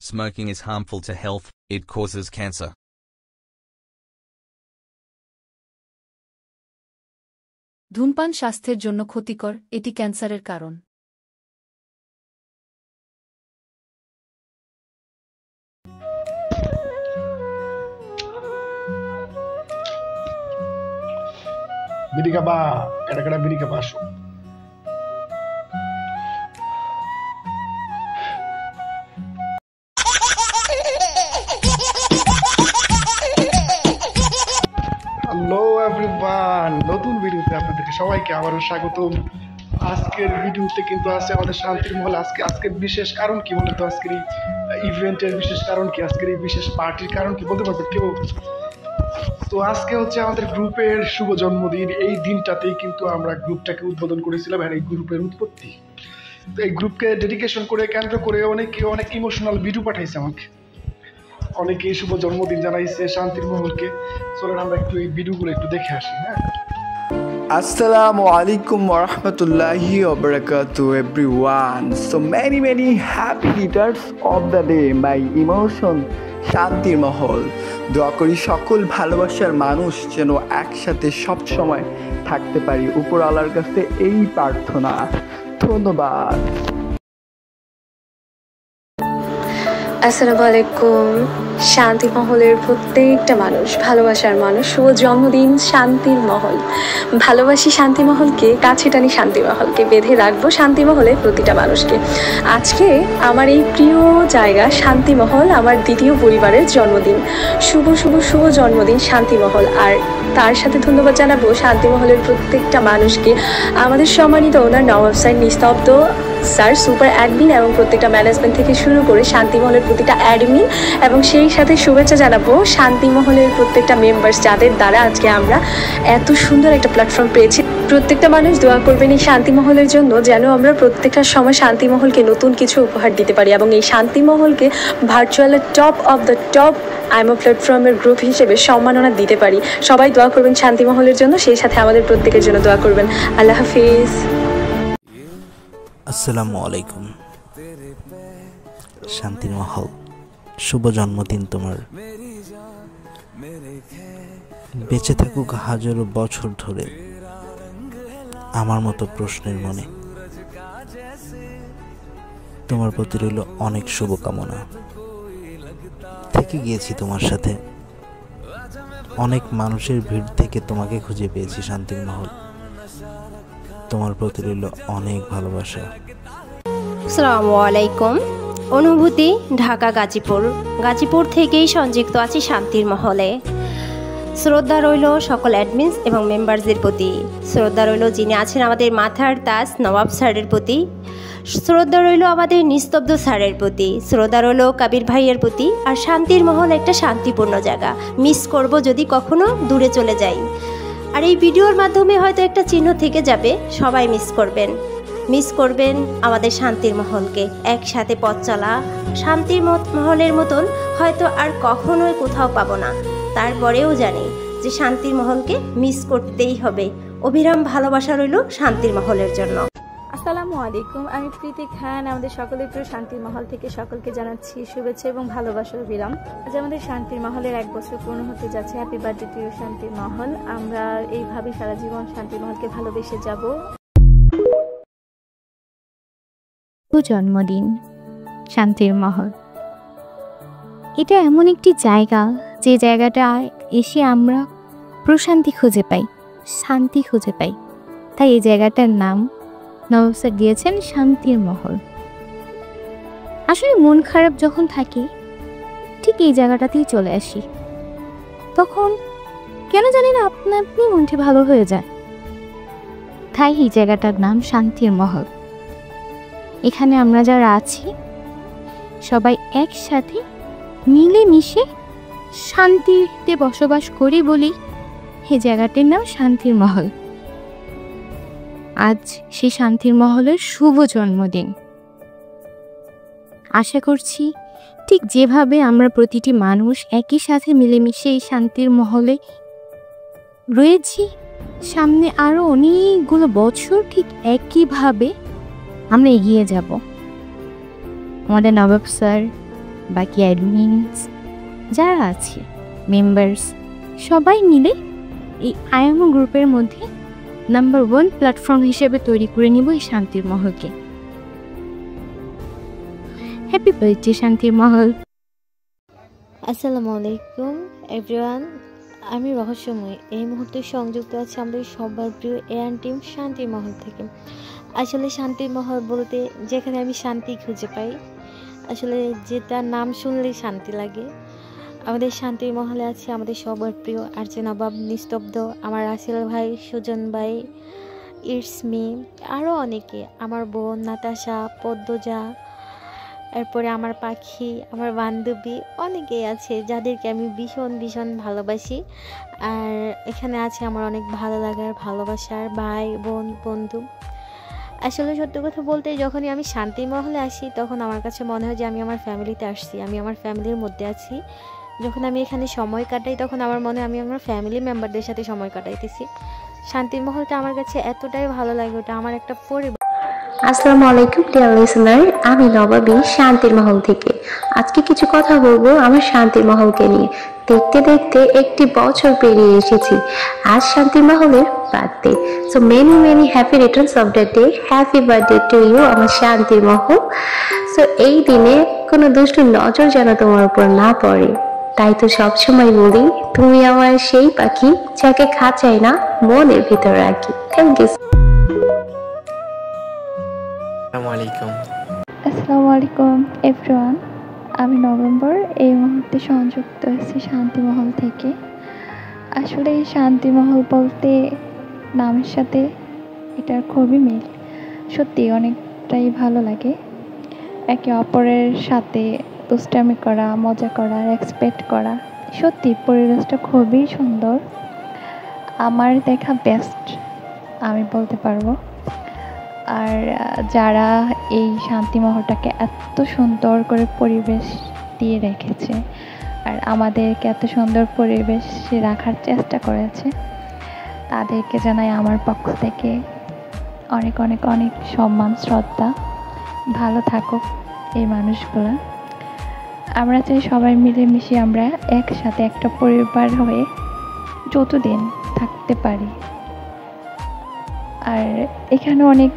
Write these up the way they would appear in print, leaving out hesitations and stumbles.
Smoking is harmful to health, it causes cancer. ধূমপান স্বাস্থ্যের জন্য ক্ষতিকর, এটি ক্যান্সারের কারণ। বিড়ি খাবা? কেডা কেডা বিড়ি খাবা? আসো। হ্যালো এভরিওয়ান, নতুন ভিডিওতে আপনাদেরকে সবাইকে আবারও স্বাগতম। আজকের ভিডিওতে কিন্তু আছে আমাদের শান্তির মহল। আজকের বিশেষ কারণ কি বলতো? আজকের এই ইভেন্টের বিশেষ কারণ কি? আজকের এই বিশেষ পার্টির কারণ কি বলতে পারবে কেউ? তো আজকে হচ্ছে আমাদের গ্রুপের শুভ জন্মদিন। এই দিনটাতেই কিন্তু আমরা গ্রুপটাকে উদ্বোধন করেছিলাম, আর এই গ্রুপের উৎপত্তি। তো এই গ্রুপকে ডেডিকেশন করে কেন্দ্র করে অনেক ইমোশনাল ভিডিও পাঠাইছে আমাকে, অনেকে শুভ জন্মদিন জানাইছে শান্তির মহলকে। চলেন আমরা একটু এই ভিডিওগুলো একটু দেখে আসি। হ্যাঁ, Assalamu alaikum wa rahmatullahi wa barakatuh everyone. So many happy returns of the day, my emotion শান্তির মহল। দোয়া করি সকল ভালোবাসার মানুষ যেন একসাথে সব সময় থাকতে পারি, উপরওয়ালার কাছে এই প্রার্থনা। ধন্যবাদ। আসসালামু আলাইকুম। শান্তি মহলের প্রত্যেকটা মানুষ, ভালোবাসার মানুষ, শুভ জন্মদিন শান্তির মহল। ভালোবাসি শান্তি মহলকে, কাছে টানি শান্তি মহলকে, বেঁধে রাখবো শান্তি মহলে প্রতিটা মানুষকে। আজকে আমার এই প্রিয় জায়গা শান্তি মহল, আমার দ্বিতীয় পরিবারের জন্মদিন। শুভ জন্মদিন শান্তি মহল। আর তার সাথে ধন্যবাদ জানাবো শান্তি মহলের প্রত্যেকটা মানুষকে, আমাদের সম্মানিত ওনার নবাব স্যার, নিস্তব্ধ স্যার, সুপার অ্যাডমিন এবং প্রত্যেকটা ম্যানেজমেন্ট থেকে শুরু করে শান্তিমহলের প্রতিটা অ্যাডমিন, এবং সেই সাথে শুভেচ্ছা জানাবো শান্তিমহলের প্রত্যেকটা মেম্বার্স, যাদের দ্বারা আজকে আমরা এত সুন্দর একটা প্ল্যাটফর্ম পেয়েছি। প্রত্যেকটা মানুষ দোয়া করবেন এই শান্তিমহলের জন্য, যেন আমরা প্রত্যেকটা সময় শান্তিমহলকে নতুন কিছু উপহার দিতে পারি, এবং এই শান্তিমহলকে ভার্চুয়ালের top of the top imo প্ল্যাটফর্মের গ্রুপ হিসেবে সম্মাননা দিতে পারি। সবাই দোয়া করবেন শান্তিমহলের জন্য, সেই সাথে আমাদের প্রত্যেকের জন্য দোয়া করবেন। আল্লাহ হাফিজ। আসসালামু আলাইকুম। শান্তির মহল, শুভ জন্মদিন তোমার। বেঁচে থাকুক হাজারো বছর ধরে আমার মতো প্রশ্নের মনে। তোমার প্রতি রইল অনেক শুভকামনা। থেকে গিয়েছি তোমার সাথে, অনেক মানুষের ভিড় থেকে তোমাকে খুঁজে পেয়েছি শান্তির মহল। তোমার প্রতি রইল অনেক ভালোবাসা। আসসালামু আলাইকুম। অনুভূতি, ঢাকা গাজীপুর থেকেই সংযুক্ত আছি শান্তির মহলে। শ্রদ্ধা রইল সকল অ্যাডমিনস এবং মেম্বারদের প্রতি। শ্রদ্ধা রইল যিনি আছেন আমাদের মাথার তাজ নবাব স্যারের প্রতি। শ্রদ্ধা রইল আমাদের নিস্তব্ধ স্যারের প্রতি। শ্রদ্ধা রইল কাবির ভাইয়ের প্রতি। আর শান্তির মহল একটা শান্তিপূর্ণ জায়গা, মিস করব যদি কখনো দূরে চলে যাই। আর এই ভিডিওর মাধ্যমে হয়তো একটা চিহ্ন থেকে যাবে, সবাই মিস করবেন আমাদের শান্তির মহলকে। একসাথে পথ চলা শান্তির মহলের মতন হয়তো আর কখনোই কোথাও পাবো না। তারপরেও জানি যে শান্তির মহলকে মিস করতেই হবে। অবিরাম ভালোবাসা রইল শান্তির মহলের জন্য। আসসালামু আলাইকুম, আমি প্রীতি খান। আমাদের সকলের প্রিয় শান্তির মহল থেকে সকলকে জানাচ্ছি শুভেচ্ছা এবং ভালোবাসার বিরাম। আজ আমাদের শান্তির মহলের 1 বছর পূর্ণ হতে যাচ্ছে। হ্যাপি বার্থডে টু শান্তির মহল। আমরা এইভাবে সারা জীবন শান্তির মহলকে ভালোবেসে যাব। জন্মদিন শান্তির মহল, এটা এমন একটি জায়গা যে জায়গাটা এসে আমরা প্রশান্তি খুঁজে পাই, শান্তি খুঁজে পাই। তাই এই জায়গাটার নাম নবাব স্যার দিয়েছেন শান্তির মহল। আসলে মন খারাপ যখন থাকে ঠিক এই জায়গাটাতেই চলে আসি, তখন কেন জানি না আপনা আপনি মনটি ভালো হয়ে যায়। তাই এই জায়গাটার নাম শান্তির মহল। এখানে আমরা যারা আছি সবাই একসাথে মিলেমিশে শান্তিতে বসবাস করি বলি এই জায়গাটির নাম শান্তির মহল। আজ সেই শান্তির মহলের শুভ জন্মদিন। আশা করছি ঠিক যেভাবে আমরা প্রতিটি মানুষ একই সাথে মিলেমিশে এই শান্তির মহলে রয়েছি, সামনে আরও অনেকগুলো বছর ঠিক একইভাবে আমরা এগিয়ে যাব। আমাদের নবাব স্যার, বাকি অ্যাডমিনস যারা আছে মেম্বার্স সবাই মিলে এই আয়ামো গ্রুপের মধ্যে নাম্বার 1 প্ল্যাটফর্ম হিসেবে তৈরি করে নিব এই শান্তির মহলকে। হ্যাপি বার্থডে শান্তির মহল। আসসালামু আলাইকুম এভরিওয়ান, আমি রহস্যময়। এই মুহূর্তে সংযুক্ত আছে আমাদের সবার প্রিয় এয়ান টিম শান্তির মহল থেকে। আসলে শান্তির মহল বলতে যেখানে আমি শান্তি খুঁজে পাই, আসলে যেটা নাম শুনলেই শান্তি লাগে। আমাদের শান্তির মহলে আছে আমাদের সবার প্রিয় আরজে নবাব, নিস্তব্ধ, আমার রাসেল ভাই, সুজন ভাই, ইটসমি, আরও অনেকে, আমার বোন নাতাশা, পদ্মজা, এরপরে আমার পাখি, আমার বান্ধবী, অনেকেই আছে যাদেরকে আমি ভীষণ ভীষণ ভালোবাসি। আর এখানে আছে আমার অনেক ভালো লাগার ভালোবাসার ভাই বোন বন্ধু। আসলে সত্যি কথা বলতে যখনই আমি শান্তির মহলে আসি তখন আমার কাছে মনে হয় যে আমি আমার ফ্যামিলিতে আসছি, আমি আমার ফ্যামিলির মধ্যে আছি। যখন আমি এখানে সময় কাটাই তখন আমার মনে হয় আমি আমার ফ্যামিলি মেম্বারদের সাথে সময় কাটাইতেছি। শান্তির মহলটা আমার কাছে এতটাই ভালো লাগে, ওটা আমার একটা পরিবার। আসসালামু আলাইকুম ডিয়ার লিসেনার, আমি নবাবী শান্তির মহল থেকে। আজকে কিছু কথা বলবো আমার শান্তির মহলকে নিয়ে। দেখতে দেখতে একটি বছর পেরিয়ে এসেছি। আজ শান্তির মহলের birthday, so many many happy returns of the day. Happy birthday to you আমার শান্তির মহল। সো এই দিনে কোনো দুষ্টু নজর যেন তোমার উপর না পড়ে। তাই তো সবসময় বলি তুমি আমার সেই পাখি যাকে খাঁচাই না মনের ভিতর রাখি। Thank you. আসসালামু আলাইকুম এভরিওয়ান, আমি নভেম্বর। এই মুহূর্তে সংযুক্ত আছি শান্তিমহল থেকে। আসলে এই শান্তিমহল বলতে নামের সাথে এটার খুবই মিল। সত্যি অনেকটাই ভালো লাগে একে অপরের সাথে দুষ্টামি করা, মজা করা, এক্সপেক্ট করা। সত্যি পরিবেশটা খুবই সুন্দর, আমার দেখা বেস্ট আমি বলতে পারবো। আর যারা এই শান্তিমহলটাকে এত সুন্দর করে পরিবেশ দিয়ে রেখেছে আর আমাদেরকে এত সুন্দর পরিবেশে রাখার চেষ্টা করেছে, তাদেরকে জানাই আমার পক্ষ থেকে অনেক অনেক অনেক সম্মান শ্রদ্ধা। ভালো থাকুক এই মানুষগুলো। আমরা চাই সবাই মিলেমিশে আমরা একসাথে একটা পরিবার হয়ে যতদিন থাকতে পারি। আর এখানে অনেক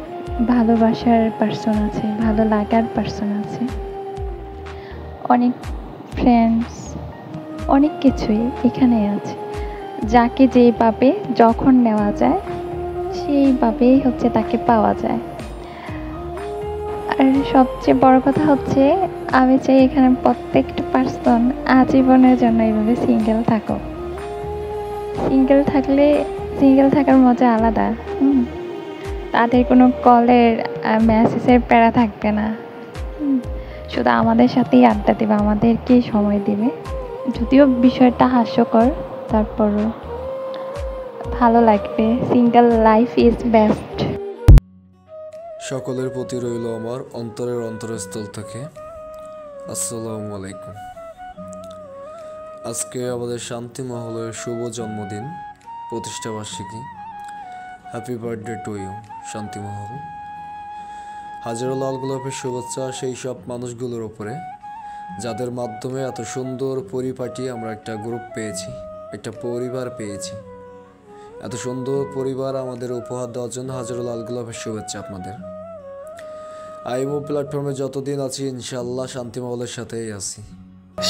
ভালোবাসার পার্সন আছে, ভালো লাগার পার্সন আছে, অনেক ফ্রেন্ডস, অনেক কিছুই এখানে আছে। যাকে যেইভাবে যখন নেওয়া যায় সেইভাবেই হচ্ছে তাকে পাওয়া যায়। আর সবচেয়ে বড় কথা হচ্ছে আমি চাই এখানে প্রত্যেকটা পার্সন আজীবনের জন্য এইভাবে সিঙ্গেল থাকো। সিঙ্গেল থাকার মজা আলাদা। তাদের কোনো কলের মেসেজের প্যারা থাকবে না, শুধু আমাদের সাথেই আড্ডা দেবে, আমাদেরকেই সময় দিবে। যদিও বিষয়টা হাস্যকর, তারপরও ভালো লাগবে। Single life is best. সকলের প্রতি রইল আমার অন্তরের অন্তরস্থল থেকে আসসালামু আলাইকুম। আজকে আমাদের শান্তি মহলের শুভ জন্মদিন, প্রতিষ্ঠাবার্ষিকী। হ্যাপি বার্থডে টু ইউ শান্তি মহল। হাজারো লাল গোলাপের শুভেচ্ছা সেই সব মানুষগুলোর ওপরে যাদের মাধ্যমে এত সুন্দর পরিপাটি আমরা একটা গ্রুপ পেয়েছি, একটা পরিবার পেয়েছি। এত সুন্দর পরিবার আমাদের উপহার দেওয়ার জন্য হাজারো লাল গোলাপের শুভেচ্ছা আপনাদের। আইমো প্ল্যাটফর্মে যতদিন আছি ইনশাআল্লাহ শান্তি মহলের সাথেই আছি।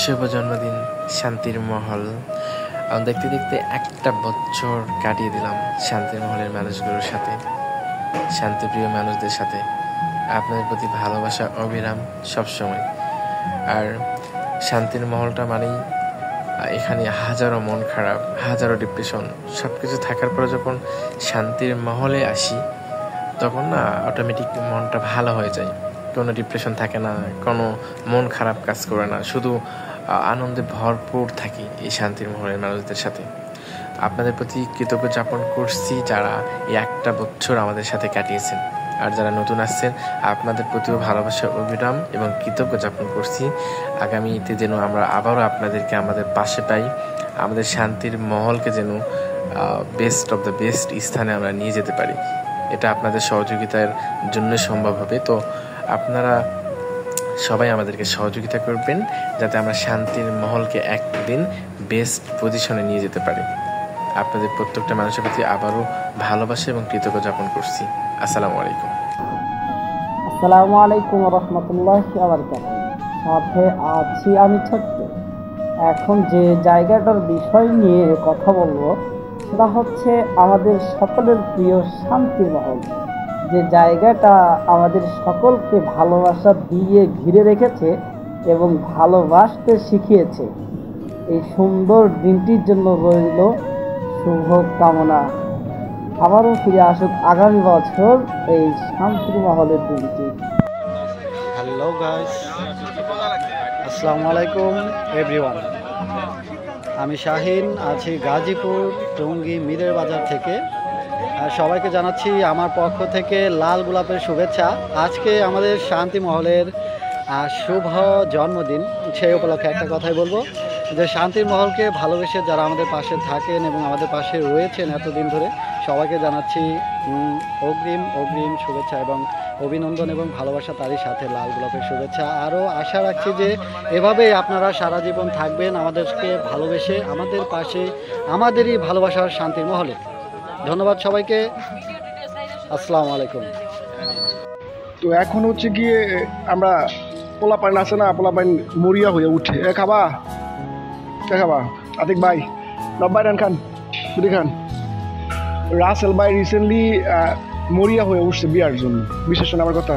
শুভ জন্মদিন শান্তির মহল। দেখতে দেখতে একটা বছর কাটিয়ে দিলাম শান্তির মহলের মানুষগুলোর সাথে, শান্তিপ্রিয় মানুষদের সাথে। আপনাদের প্রতি ভালোবাসা অবিরাম সবসময়। আর শান্তির মহলটা মানেই এখানে হাজারো মন খারাপ, হাজারো ডিপ্রেশন, সব কিছু থাকার পরে যখন শান্তির মহলে আসি তখন না অটোমেটিক মনটা ভালো হয়ে যায়। কোনো ডিপ্রেশন থাকে না, কোনো মন খারাপ কাজ করে না, শুধু আনন্দে ভরপুর থাকি এই শান্তির মহলের মানুষদের সাথে। আপনাদের প্রতি কৃতজ্ঞ যাপন করছি যারা এই একটা বছর আমাদের সাথে কাটিয়েছেন। আর যারা নতুন আসছেন আপনাদের প্রতিও ভালোবাসা অবিরাম এবং কৃতজ্ঞ যাপন করছি। আগামীতে যেন আমরা আবারও আপনাদেরকে আমাদের পাশে পাই, আমাদের শান্তির মহলকে যেন বেস্ট অফ দ্য বেস্ট স্থানে আমরা নিয়ে যেতে পারি। এটা আপনাদের সহযোগিতার জন্য সম্ভব হবে। তো আপনারা সবাই আমাদেরকে সহযোগিতা করবেন যাতে আমরা শান্তির মহলকে একদিন বেস্ট পজিশনে নিয়ে যেতে পারি। আপনাদের প্রত্যেকটা মানুষের প্রতি আবারও ভালোবাসা এবং কৃতজ্ঞতা জ্ঞাপন করছি। আসসালামু আলাইকুম। আসসালামু আলাইকুম রহমতুল্লাহি ওয়া বারাকাতুহু। সাথে আছি আমি ছোট্ট। এখন যে জায়গাটার বিষয় নিয়ে কথা বলবো সেটা হচ্ছে আমাদের সকলের প্রিয় শান্তির মহল, যে জায়গাটা আমাদের সকলকে ভালোবাসা দিয়ে ঘিরে রেখেছে এবং ভালোবাসতে শিখিয়েছে। এই সুন্দর দিনটির জন্য রইল শুভ কামনা। আবারও ফিরে আসুক আগামী বছর এই শান্তির মহলের দিনটি। হ্যালো গাইস, আসসালামু আলাইকুম এভরিওয়ান। আমি শাহিন, আছি গাজীপুর টঙ্গী মিরের বাজার থেকে। সবাইকে জানাচ্ছি আমার পক্ষ থেকে লাল গোলাপের শুভেচ্ছা। আজকে আমাদের শান্তি মহলের শুভ জন্মদিন। সেই উপলক্ষে একটা কথাই বলবো যে শান্তির মহলকে ভালোবেসে যারা আমাদের পাশে থাকেন এবং আমাদের পাশে রয়েছেন এতদিন ধরে, সবাইকে জানাচ্ছি অগ্রিম শুভেচ্ছা এবং অভিনন্দন এবং ভালোবাসা, তারই সাথে লাল গোলাপের শুভেচ্ছা। আরও আশা রাখছি যে এভাবেই আপনারা সারা জীবন থাকবেন আমাদেরকে ভালোবেসে, আমাদের পাশে, আমাদেরই ভালোবাসার শান্তির মহলে। ধন্যবাদ সবাইকে, আসসালামু আলাইকুম। তো এখন হচ্ছে গিয়ে আমরা পোলাপাইন আছে না, পোলাপাইন মরিয়া হয়ে উঠে খাবা আতিক ভাই, নব্বাই রান খান, বুড়ি খান, রাসেল ভাই রিসেন্টলি মরিয়া হয়ে উঠছে বিয়ার জন্য। বিশেষ করে আমার কথা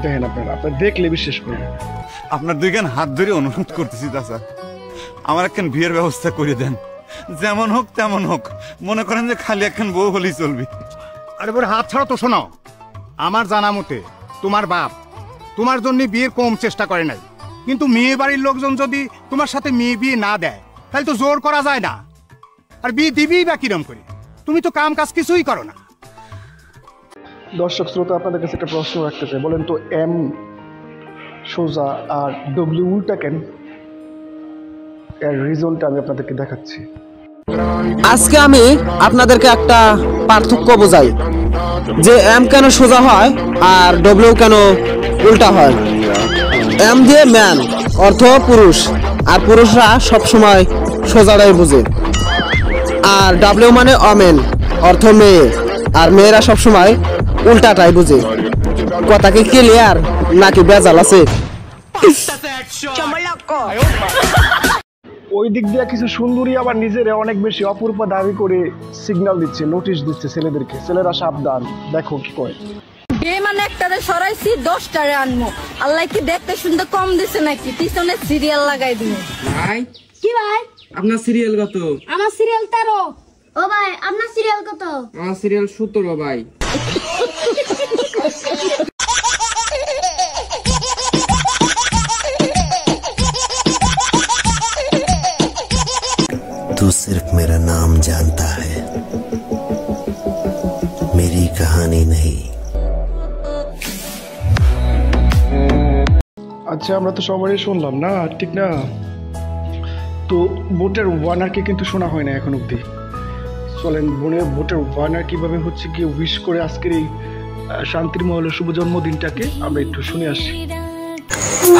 দেখেন, আপনারা দেখলে বিশেষ করে আপনার দুইখান হাত ধরে অনুরোধ করতেছি চাচা, আমার একখান বিয়ের ব্যবস্থা করে দেন। যেমন হোক তেমন হোক, মনে করেন যে খালি একখান বউ হলেই চলবে। আরে বড় হাত ছাড়া তো শোনো, আমার জানা মতে তোমার বাপ তোমার জন্য বিয়ের কম চেষ্টা করে নাই, কিন্তু মেয়ে বাড়ির লোকজন যদি তোমার সাথে মেয়ে বিয়ে না দেয় তাহলে তো জোর করা যায় না। আর বিয়ে দিবিই বা কিরম করে? তুমি তো কাম কাজ কিছুই করো না। দর্শক শ্রোতা, আপনাদের কাছে একটা প্রশ্ন রাখতে চাই, বলেন তো এম সোজা আর ডব্লিউ উল্টা কেন? এর রিজনটা আমি আপনাদেরকে দেখাচ্ছি। আজকে আমি আপনাদেরকে একটা পার্থক্য বোঝাই যে এম কেন সোজা হয় আর ডব্লিউ কেন উল্টা হয়। এম দিয়ে ম্যান অর্থ পুরুষ, আর পুরুষরা সবসময় সোজাটাই বুঝে। আর ডাব্লিউ মানে অমেন অর্থ মেয়ে, আর মেয়েরা সবসময় উল্টাটাই বুঝে। কথা কি ক্লিয়ার নাকি বেজাল আছে? ওই দিক দিয়ে কিছু সুন্দরী আবার নিজের অনেক বেশি অপূর্ব দাবি করে সিগন্যাল দিচ্ছে, নোটিশ দিচ্ছে ছেলেদেরকে, ছেলেরা সাবধান, দেখো কি কয়। বিয়ে মানে একটারে সরাইছি 10টারে আনমো। আল্লাহ কি দেখতে শুনতে কম দিছে নাকি? পিছনে সিরিয়াল লাগাই দিই। ভাই কি ভাই? আপনার সিরিয়াল কত? আমার সিরিয়াল 13। ও ভাই আপনার সিরিয়াল কত? আমার সিরিয়াল 17 ভাই। तू सिर्फ मेरा नाम जानता है, मेरी कहानी नहीं। আচ্ছা, আমরা তো সবারই শুনলাম না, ঠিক না? তো ভোটের ওয়ানারকে কিন্তু শোনা হয় না এখন অব্দি। চলেন ভোটের ওয়ানার কিভাবে হচ্ছে কি উইশ করে আজকের এই শান্তির মহলের শুভ জন্মদিনটাকে আমরা একটু শুনে আসি।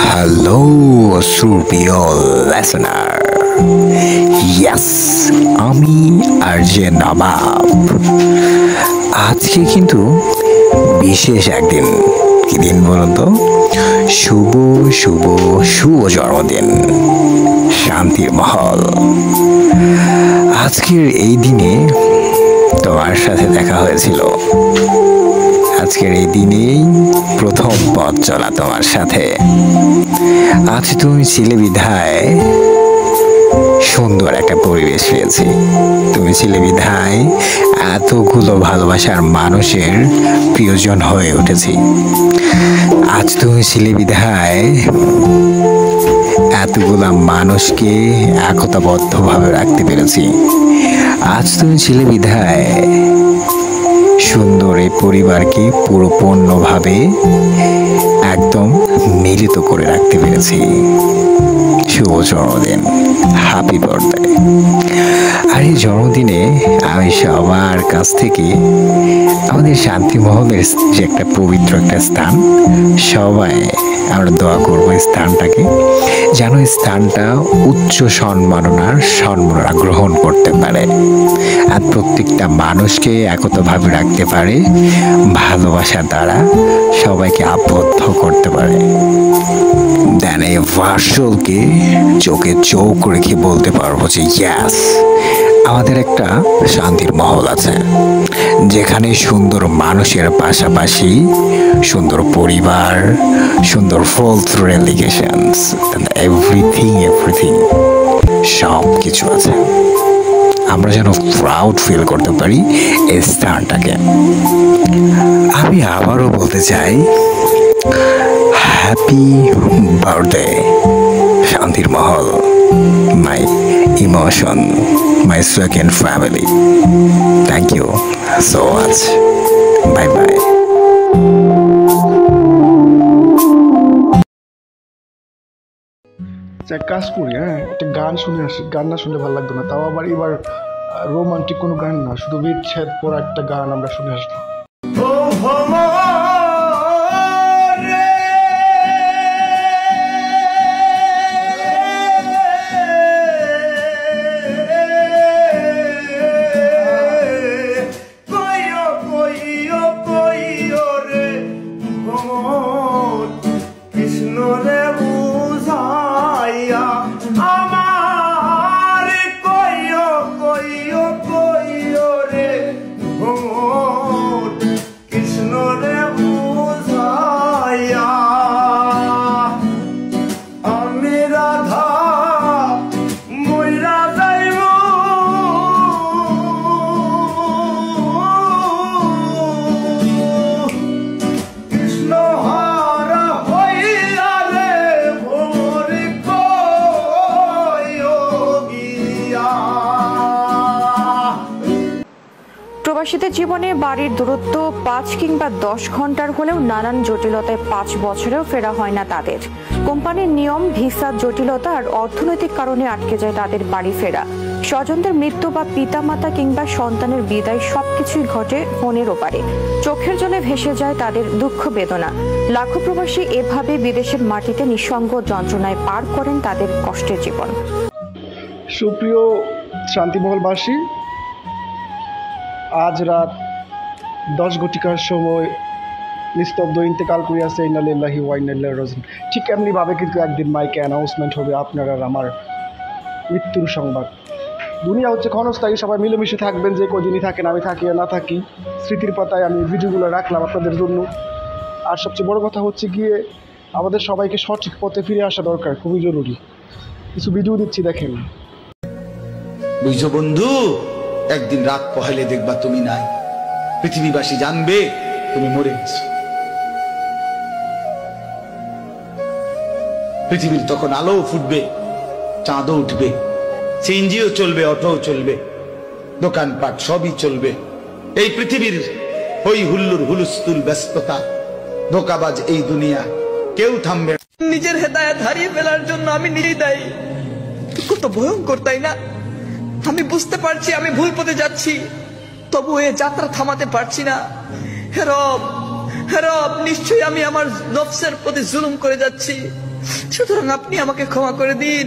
হ্যালো সুপ্রিয় লিসেনার, ইয়েস আমি আরজে নবাব। আজকে কিন্তু বিশেষ একদিন। কি দিন বলুন তো? শুভ শুভ শুভ জন্মদিন শান্তির মহল। আজকের এই দিনে তোমার সাথে দেখা হয়েছিল। আজকের এই দিনেই প্রথম পথ চলা তোমার সাথে। আজ তুমি ছিলে বিধায় সুন্দর একটা পরিবেশ পেয়েছি। তুমি ছিলে বিধায় এতগুলো ভালোবাসার মানুষের প্রিয়জন হয়ে উঠেছি। আজ তুমি ছিলে বিধায় এতগুলা মানুষকে একতাবদ্ধভাবে রাখতে পেরেছি। আজ তুমি ছিলে বিধায় সুন্দর এই পরিবারকে পুরোপূর্ণভাবে একদম মিলিত করে রাখতে পেরেছি। শুভ জন্মদিন, হ্যাপি বার্থডে। আর এই জন্মদিনে আমি সবার কাছ থেকে আমাদের শান্তি মহলের যে একটা পবিত্র একটা স্থান, সবাই আমরা দোয়া করবো স্থানটাকে যেন স্থানটা উচ্চ সম্মাননা গ্রহণ করতে পারে, আর প্রত্যেকটা মানুষকে একতাভাবে রাখতে পারে, ভালোবাসার দ্বারা সবাইকে আবদ্ধ করতে পারে। দেন এই ভার্চুয়ালকে চোখে চোখ রেখে বলতে পারবো যে ইয়াস, আমাদের একটা শান্তির মহল আছে, যেখানে সুন্দর মানুষের পাশাপাশি সুন্দর পরিবার, সুন্দর ফলস রিলেশনস, এভরিথিং সব কিছু আছে। আমরা যেন প্রাউড ফিল করতে পারি এই স্থানটাকে। আমি আবারও বলতে চাই হ্যাপি বার্থডে শান্তির মহল, মাই emotion, my second family. Thank you so much. Bye bye. এক কাজ করি, একটা গান শুনে আসি। গান না শুনলে ভালো লাগতো না, তাও আবার এবার রোমান্টিক কোনো গান না, শুধু বিচ্ছেদ পড়া একটা গান আমরা শুনে আসবো। প্রবাসীদের জীবনে বাড়ির দূরত্ব 5 কিংবা 10 ঘন্টার হলেও নানান জটিলতায় 5 বছরেও ফেরা হয় না তাদের। কোম্পানির নিয়ম, ভিসা জটিলতা আর অর্থনৈতিক কারণে আটকে যায় তাদের বাড়ি ফেরা। স্বজনদের মৃত্যু বা পিতামাতা কিংবা সন্তানের বিদায় সবকিছুই ঘটে ফোনের ওপারে। চোখের জলে ভেসে যায় তাদের দুঃখ বেদনা। লাখো প্রবাসী এভাবে বিদেশের মাটিতে নিঃসঙ্গ যন্ত্রণায় পার করেন তাদের কষ্টের জীবন। সুপ্রিয় শান্তিমহলবাসী, আজ রাত 10 ঘটিকার সময় নিস্তব্ধ ইন্তেকাল করিয়াছে ইন্না লিল্লাহি ওয়া ইন্না ইলাইহি রাজিউন। ঠিক এমনিভাবে কিন্তু একদিন মাইকে অ্যানাউন্সমেন্ট হবে আপনার আর আমার মৃত্যুর সংবাদ। দুনিয়া হচ্ছে ক্ষণস্থায়ী, সবাই মিলেমিশে থাকবেন, যে কদিনই থাকেন, আমি থাকি আর না থাকি। স্মৃতির পাতায় আমি ভিডিওগুলো রাখলাম আপনাদের জন্য। আর সবচেয়ে বড় কথা হচ্ছে গিয়ে আমাদের সবাইকে সঠিক পথে ফিরে আসা দরকার, খুবই জরুরি। কিছু ভিডিও দিচ্ছি, দেখেন। বুঝছো বন্ধু, একদিন রাত পহেলে দেখবা তুমি নাই, পৃথিবীবাসী জানবে তুমি মরে গেছো। পৃথিবীর তখন আলো ফুটবে, চাঁদও উঠবে, সিএনজিও চলবে, অটোও চলবে, দোকানপাট সবই চলবে। এই পৃথিবীর হই হুল্লুর হুলুস্থুল ব্যস্ততা, ধোকাবাজ এই দুনিয়া, কেউ থামবে। নিজের হেদায়েত হারিয়ে ফেলার জন্য আমি নিজেই দায়ী। কত ভয়ঙ্কর, তাই না? আমি বুঝতে পারছি আমি ভুল পথে যাচ্ছি, তবু এ যাত্রা থামাতে পারছি না। হে রব, নিশ্চয়ই আমি আমার নফসের প্রতি জুলুম করে যাচ্ছি, সুতরাং আপনি আমাকে ক্ষমা করে দিন।